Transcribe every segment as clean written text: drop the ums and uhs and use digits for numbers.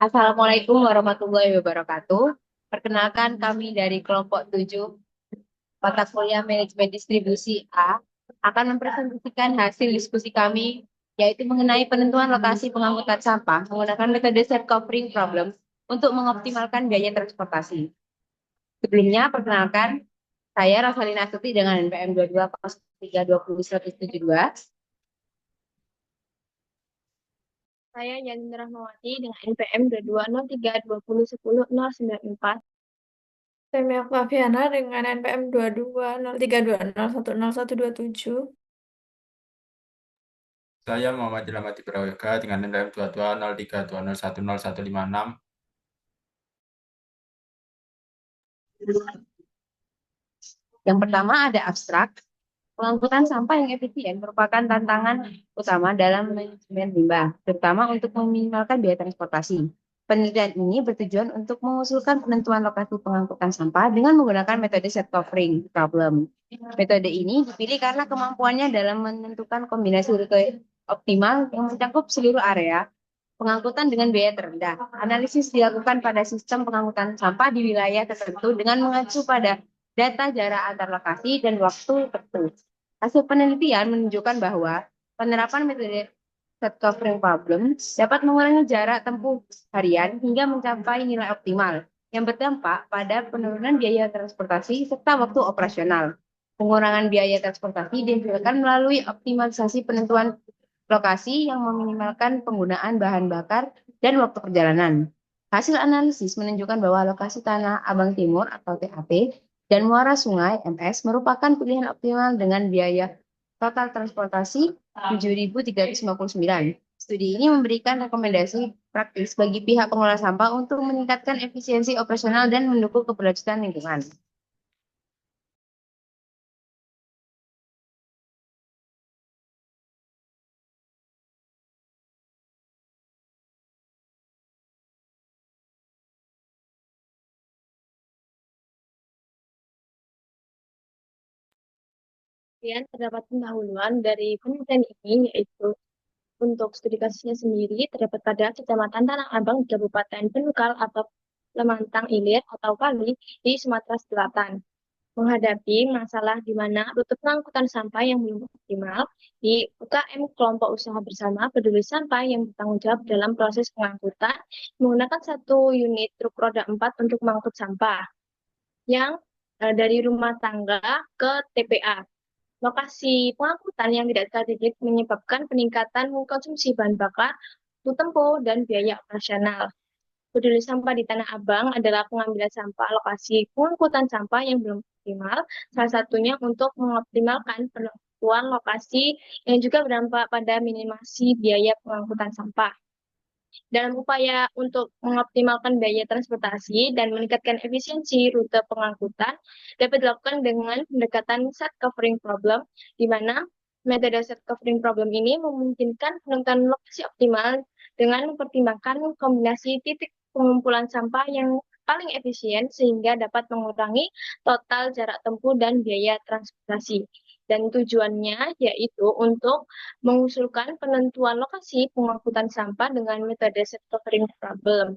Assalamualaikum warahmatullahi wabarakatuh. Perkenalkan kami dari kelompok 7 mata kuliah manajemen distribusi A akan mempresentasikan hasil diskusi kami yaitu mengenai penentuan lokasi pengangkutan sampah menggunakan metode set covering problem untuk mengoptimalkan biaya transportasi. Sebelumnya, perkenalkan saya Rosalina Astuti dengan NPM 220320 Saya Yanti Rahmawati dengan NPM 220320101094. Saya Flaviana dengan NPM 220320100127. Saya Muhammad Ilham Prayoga dengan NPM 220320101156. Yang pertama ada abstrak. Pengangkutan sampah yang efisien merupakan tantangan utama dalam manajemen limbah, terutama untuk meminimalkan biaya transportasi. Penelitian ini bertujuan untuk mengusulkan penentuan lokasi pengangkutan sampah dengan menggunakan metode set covering problem. Metode ini dipilih karena kemampuannya dalam menentukan kombinasi rute optimal yang mencakup seluruh area pengangkutan dengan biaya terendah. Analisis dilakukan pada sistem pengangkutan sampah di wilayah tertentu dengan mengacu pada data jarak antar lokasi dan waktu tertentu. Hasil penelitian menunjukkan bahwa penerapan metode set covering problem dapat mengurangi jarak tempuh harian hingga mencapai nilai optimal yang berdampak pada penurunan biaya transportasi serta waktu operasional. Pengurangan biaya transportasi dihasilkan melalui optimalisasi penentuan lokasi yang meminimalkan penggunaan bahan bakar dan waktu perjalanan. Hasil analisis menunjukkan bahwa lokasi Tanah Abang Timur atau TAP dan Muara Sungai MS merupakan pilihan optimal dengan biaya total transportasi 7.359. Studi ini memberikan rekomendasi praktis bagi pihak pengelola sampah untuk meningkatkan efisiensi operasional dan mendukung keberlanjutan lingkungan. Kemudian terdapat pendahuluan dari penelitian ini, yaitu untuk studi kasusnya sendiri terdapat pada Kecamatan Tanah Abang di Kabupaten Penukal atau Lemantang Ilir atau Pali di Sumatera Selatan. Menghadapi masalah di mana rute pengangkutan sampah yang belum optimal di UKM kelompok usaha bersama peduli sampah yang bertanggung jawab dalam proses pengangkutan menggunakan satu unit truk roda 4 untuk mengangkut sampah yang dari rumah tangga ke TPA. Lokasi pengangkutan yang tidak strategis menyebabkan peningkatan konsumsi bahan bakar, waktu tempuh, dan biaya operasional. Peduli sampah di Tanah Abang adalah pengambilan sampah lokasi pengangkutan sampah yang belum optimal, salah satunya untuk mengoptimalkan penentuan lokasi yang juga berdampak pada minimasi biaya pengangkutan sampah. Dalam upaya untuk mengoptimalkan biaya transportasi dan meningkatkan efisiensi rute pengangkutan, dapat dilakukan dengan pendekatan set covering problem, di mana metode set covering problem ini memungkinkan penentuan lokasi optimal dengan mempertimbangkan kombinasi titik pengumpulan sampah yang paling efisien sehingga dapat mengurangi total jarak tempuh dan biaya transportasi. Dan tujuannya yaitu untuk mengusulkan penentuan lokasi pengangkutan sampah dengan metode set covering problem.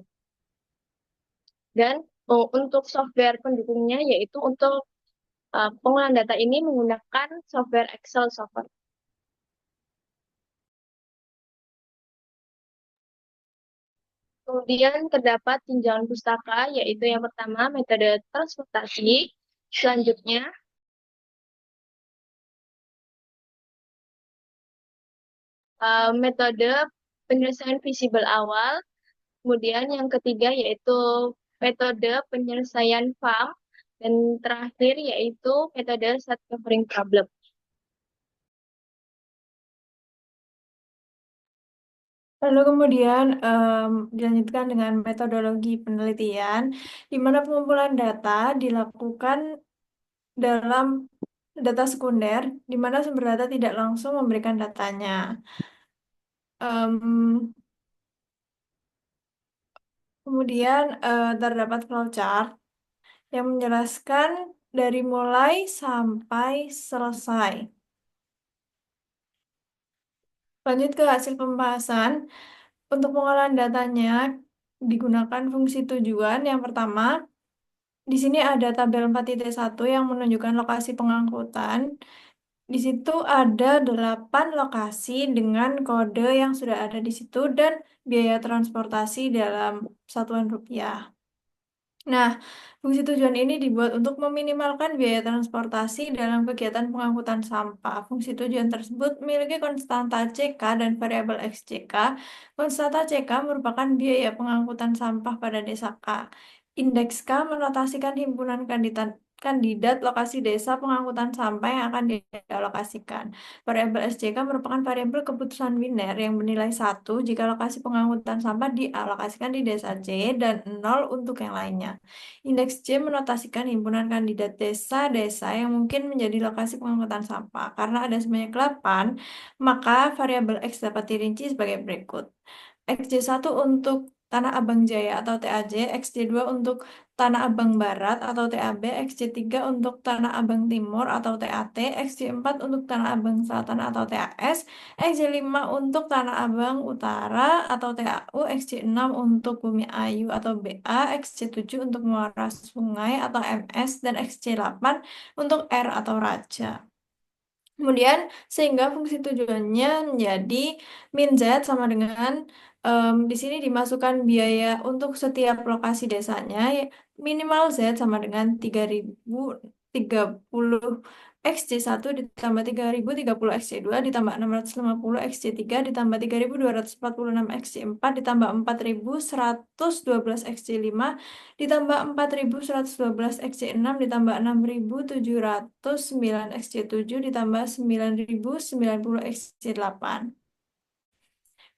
Dan untuk software pendukungnya yaitu untuk pengolahan data ini menggunakan software Excel software. Kemudian terdapat tinjauan pustaka, yaitu yang pertama metode transportasi, selanjutnya metode penyelesaian visible awal, kemudian yang ketiga yaitu metode penyelesaian FAM, dan terakhir yaitu metode set covering problem. Lalu kemudian dilanjutkan dengan metodologi penelitian, di mana pengumpulan data dilakukan dalam data sekunder, di mana sumber data tidak langsung memberikan datanya. Kemudian terdapat flowchart yang menjelaskan dari mulai sampai selesai. Lanjut ke hasil pembahasan. Untuk pengolahan datanya digunakan fungsi tujuan. Yang pertama, di sini ada tabel 4.1 yang menunjukkan lokasi pengangkutan. Di situ ada 8 lokasi dengan kode yang sudah ada di situ dan biaya transportasi dalam satuan rupiah. Nah, fungsi tujuan ini dibuat untuk meminimalkan biaya transportasi dalam kegiatan pengangkutan sampah. Fungsi tujuan tersebut memiliki konstanta CK dan variabel XCK. Konstanta CK merupakan biaya pengangkutan sampah pada desa K. Indeks K menotasikan himpunan kandidat lokasi desa pengangkutan sampah yang akan dialokasikan. Variabel SCK merupakan variabel keputusan biner yang bernilai 1 jika lokasi pengangkutan sampah dialokasikan di desa C dan 0 untuk yang lainnya. Indeks C menotasikan himpunan kandidat desa-desa yang mungkin menjadi lokasi pengangkutan sampah. Karena ada sebanyak 8, maka variabel X dapat dirinci sebagai berikut. XJ1 untuk Tanah Abang Jaya atau TAJ, XJ2 untuk Tanah Abang Barat atau TAB, XJ3 untuk Tanah Abang Timur atau TAT, XJ4 untuk Tanah Abang Selatan atau TAS, XJ5 untuk Tanah Abang Utara atau TAU, XJ6 untuk Bumi Ayu atau BA, XJ7 untuk Muara Sungai atau MS, dan XJ8 untuk R atau Raja. Kemudian, sehingga fungsi tujuannya menjadi min Z sama dengan di sini dimasukkan biaya untuk setiap lokasi desanya, minimal Z sama dengan 3.030 XC1 ditambah 3.030 XC2 ditambah 650 XC3 ditambah 3.246 XC4 ditambah 4.112 XC5 ditambah 4.112 XC6 ditambah 6.709 XC7 ditambah 9.090 XC8.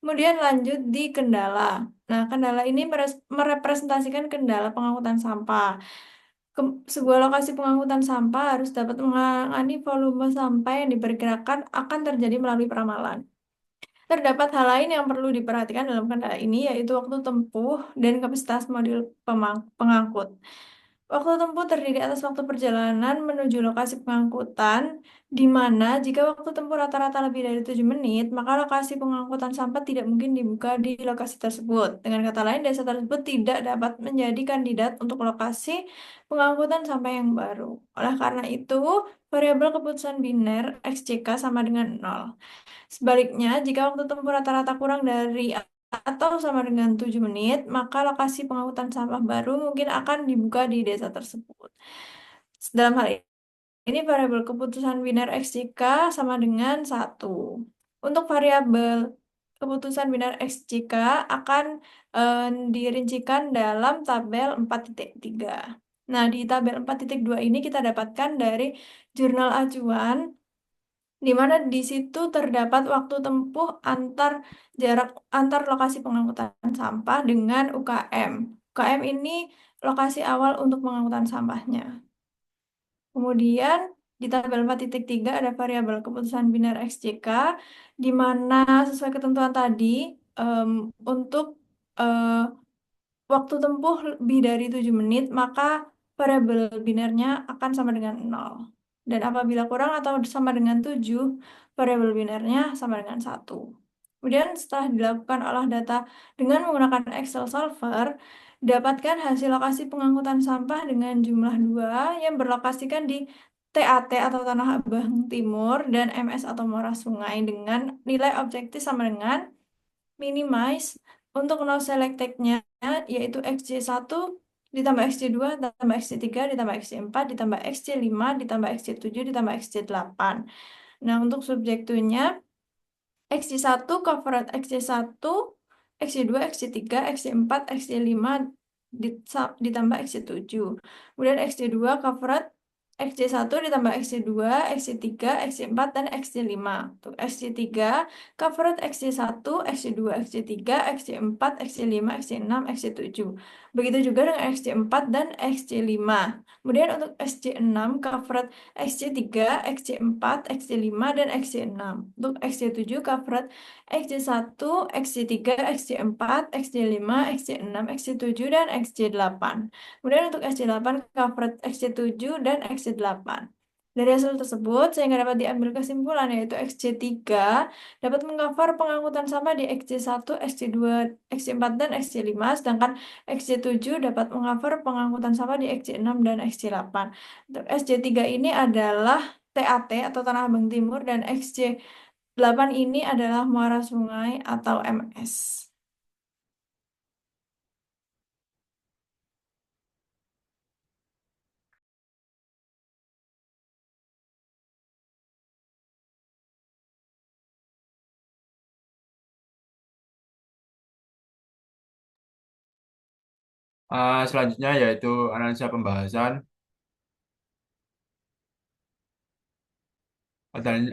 Kemudian lanjut di kendala. Nah, kendala ini merepresentasikan kendala pengangkutan sampah. Sebuah lokasi pengangkutan sampah harus dapat menangani volume sampah yang diperkirakan akan terjadi melalui peramalan. Terdapat hal lain yang perlu diperhatikan dalam kendala ini, yaitu waktu tempuh dan kapasitas modul pengangkut. Waktu tempuh terdiri atas waktu perjalanan menuju lokasi pengangkutan, di mana jika waktu tempuh rata-rata lebih dari 7 menit, maka lokasi pengangkutan sampah tidak mungkin dibuka di lokasi tersebut. Dengan kata lain, desa tersebut tidak dapat menjadi kandidat untuk lokasi pengangkutan sampah yang baru. Oleh karena itu, variabel keputusan biner XCK sama dengan 0. Sebaliknya, jika waktu tempuh rata-rata kurang dari atau sama dengan 7 menit, maka lokasi pengangkutan sampah baru mungkin akan dibuka di desa tersebut. Dalam hal ini, variabel keputusan biner XJK sama dengan 1. Untuk variabel keputusan biner XJK akan dirincikan dalam tabel 4.3. Nah, di tabel 4.2 ini kita dapatkan dari jurnal acuan, di mana di situ terdapat waktu tempuh jarak antar lokasi pengangkutan sampah dengan UKM. UKM ini lokasi awal untuk pengangkutan sampahnya. Kemudian di tabel 4.3 ada variabel keputusan biner XJK, di mana sesuai ketentuan tadi untuk waktu tempuh lebih dari 7 menit, maka variabel binernya akan sama dengan 0. Dan apabila kurang atau sama dengan 7, variabel binernya sama dengan 1. Kemudian setelah dilakukan olah data dengan menggunakan Excel Solver, dapatkan hasil lokasi pengangkutan sampah dengan jumlah 2 yang berlokasikan di TAT atau Tanah Abang Timur dan MS atau Muara Sungai dengan nilai objektif sama dengan minimize untuk no selected-nya yaitu XC1 ditambah XC2 ditambah XC3 ditambah XC4 ditambah XC5 ditambah XC7 ditambah XC8. Nah, untuk subjektunya XC1 covered XC1, XC2, XC3, XC4, XC5 ditambah XC7. Kemudian XC2 covered XC1 ditambah XC2, XC3, XC4, dan XC5. Untuk XC3 covered XC1, XC2, XC3, XC4, XC5, XC6, XC7. Begitu juga dengan XC4 dan XC5. Kemudian untuk XC6 covered XC3, XC4, XC5, dan XC6. Untuk XC7 covered XC1, XC3, XC4, XC5, XC6, XC7, dan XC8. Kemudian untuk XC8 covered XC7 dan XC8. Dari hasil tersebut, sehingga dapat diambil kesimpulan yaitu XC3 dapat mengcover pengangkutan sampah di XC1, XC2, XC4, dan XC5, sedangkan XC7 dapat mengcover pengangkutan sampah di XC6 dan XC8. Untuk XC3 ini adalah TAT atau Tanah Abang Timur, dan XC8 ini adalah Muara Sungai atau MS. Selanjutnya yaitu analisa pembahasan.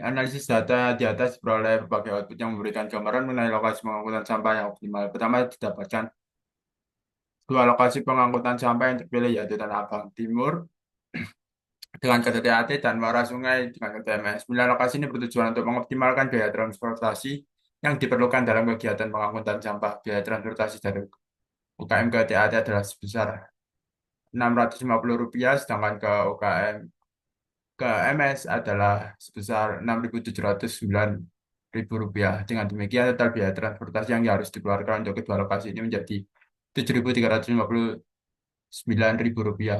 Analisis data di atas diperoleh berbagai output yang memberikan gambaran mengenai lokasi pengangkutan sampah yang optimal. Pertama, didapatkan dua lokasi pengangkutan sampah yang terpilih yaitu Tanah Abang Timur dengan kode TAT dan Muara Sungai dengan kode MS. 9 lokasi ini bertujuan untuk mengoptimalkan biaya transportasi yang diperlukan dalam kegiatan pengangkutan sampah. Biaya transportasi dari UKM ke TAT adalah sebesar Rp650, sedangkan ke UKM ke MS adalah sebesar Rp6.709. Dengan demikian, total biaya transportasi yang harus dikeluarkan untuk kedua lokasi ini menjadi Rp7.359.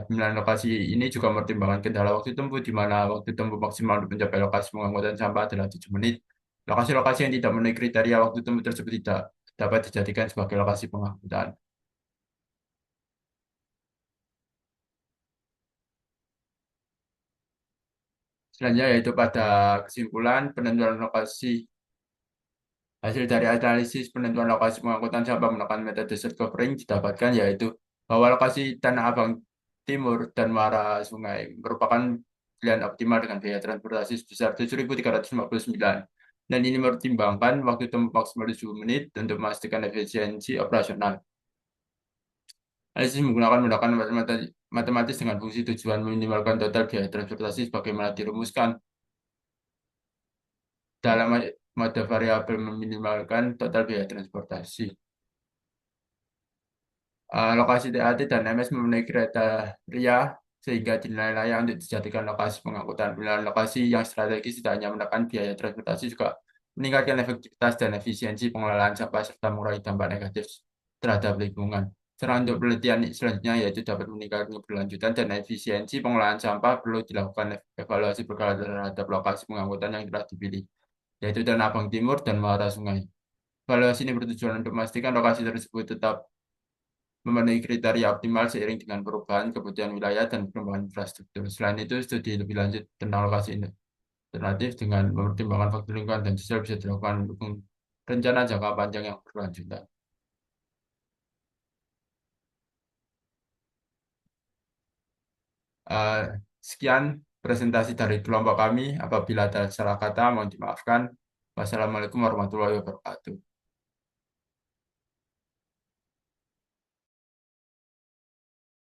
Pemilihan lokasi ini juga mempertimbangkan kendala waktu tempuh, di mana waktu tempuh maksimal untuk mencapai lokasi pengangkutan sampah adalah 7 menit. Lokasi-lokasi yang tidak memenuhi kriteria waktu tempuh tersebut tidak dapat dijadikan sebagai lokasi pengangkutan. Selanjutnya yaitu pada kesimpulan penentuan lokasi. Hasil dari analisis penentuan lokasi pengangkutan sampah menggunakan metode set covering didapatkan yaitu bahwa lokasi Tanah Abang Timur dan Muara Sungai merupakan pilihan optimal dengan biaya transportasi sebesar Rp7.359. Dan ini mempertimbangkan waktu tempuh maksimal 7 menit untuk memastikan efisiensi operasional. Analisis menggunakan matematis dengan fungsi tujuan meminimalkan total biaya transportasi sebagaimana dirumuskan dalam mode variabel meminimalkan total biaya transportasi. Lokasi TAT dan MS memenuhi kriteria sehingga dinilai layak untuk dijadikan lokasi pengangkutan. Pilihan lokasi yang strategis tidak hanya menekan biaya transportasi, juga meningkatkan efektivitas dan efisiensi pengelolaan sampah serta mengurangi dampak negatif terhadap lingkungan. Cara untuk penelitian selanjutnya yaitu dapat meningkatkan keberlanjutan dan efisiensi pengelolaan sampah, perlu dilakukan evaluasi berkala terhadap lokasi pengangkutan yang telah dipilih, yaitu Tanah Abang Timur dan Muara Sungai. Evaluasi ini bertujuan untuk memastikan lokasi tersebut tetap memenuhi kriteria optimal seiring dengan perubahan kebutuhan wilayah dan perkembangan infrastruktur. Selain itu, studi lebih lanjut tentang lokasi alternatif dengan mempertimbangkan faktor lingkungan dan sosial bisa dilakukan mendukung rencana jangka panjang yang berkelanjutan. Eh, Sekian presentasi dari kelompok kami. Apabila ada salah kata, mohon dimaafkan. Wassalamualaikum warahmatullahi wabarakatuh.